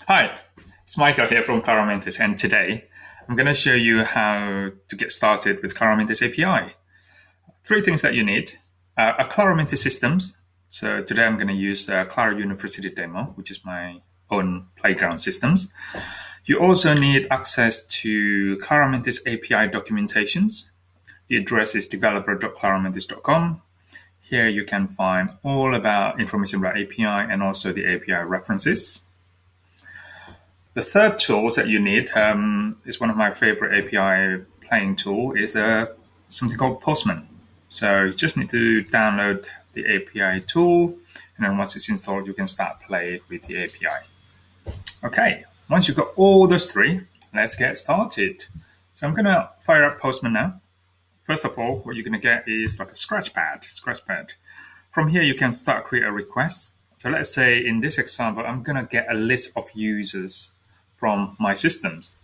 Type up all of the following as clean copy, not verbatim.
Hi, it's Michael here from Claromentis, and today I'm going to show you how to get started with Claromentis API. Three things that you need a Claromentis systems. So today I'm going to use Claro University demo, which is my own playground systems. You also need access to Claromentis API documentations. The address is developer.claromentis.com. Here you can find all about information about API and also the API references. The third tools that you need is one of my favorite API playing tool is something called Postman. So you just need to download the API tool, and then once it's installed, you can start playing with the API. Okay, once you've got all those three, let's get started. So I'm going to fire up Postman now. First of all, what you're going to get is like a scratch pad. From here, you can start create a request. So let's say in this example, I'm going to get a list of users from my systems.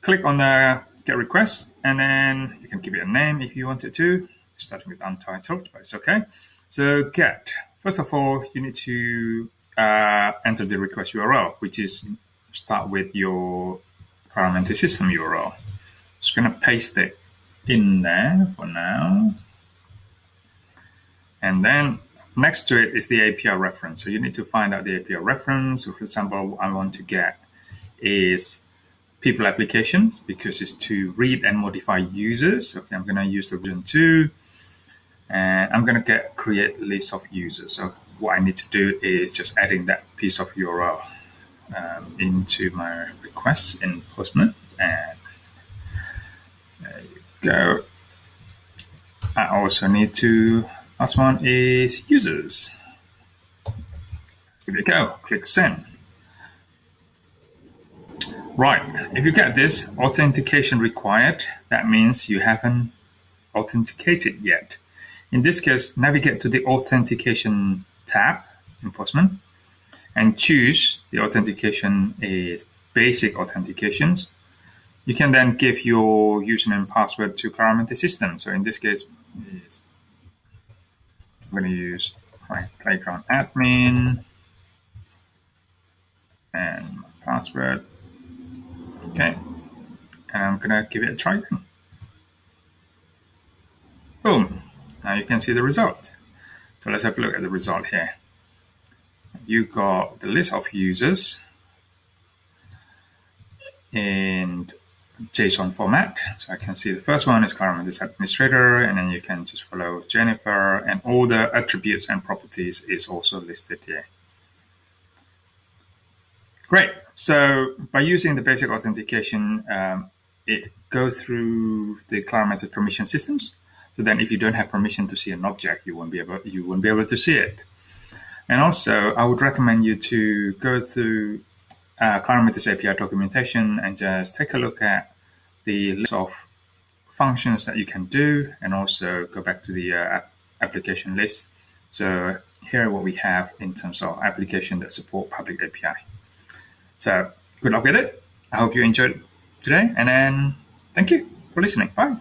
Click on the get request, and then you can give it a name if you wanted to, starting with untitled, but it's okay. So get, first of all, you need to enter the request URL, which is start with your Claromentis system URL. Just going to paste it in there for now. And then next to it is the API reference. So you need to find out the API reference. So for example, what I want to get is people applications because it's to read and modify users. Okay, I'm going to use the version 2, and I'm going to create list of users. So what I need to do is just adding that piece of URL into my requests in Postman, and there you go. I also need to, last one is users. Here we go, click send. Right, if you get this authentication required, that means you haven't authenticated yet. In this case, navigate to the authentication tab in Postman and choose the authentication is basic authentications. You can then give your username and password to Claromentis system. So in this case, I'm going to use my playground admin and my password. Okay, and I'm going to give it a try. Boom, now you can see the result. So let's have a look at the result here. You got the list of users in JSON format. So I can see the first one is Claromentis administrator, and then you can just follow Jennifer, and all the attributes and properties is also listed here. Great. So by using the basic authentication, it goes through the Claromentis permission systems. So then if you don't have permission to see an object, you won't be able to see it. And also, I would recommend you to go through Claromentis API documentation and just take a look at the list of functions that you can do, and also go back to the application list. So here what we have in terms of application that support public API. So good luck with it. I hope you enjoyed today, and then thank you for listening. Bye.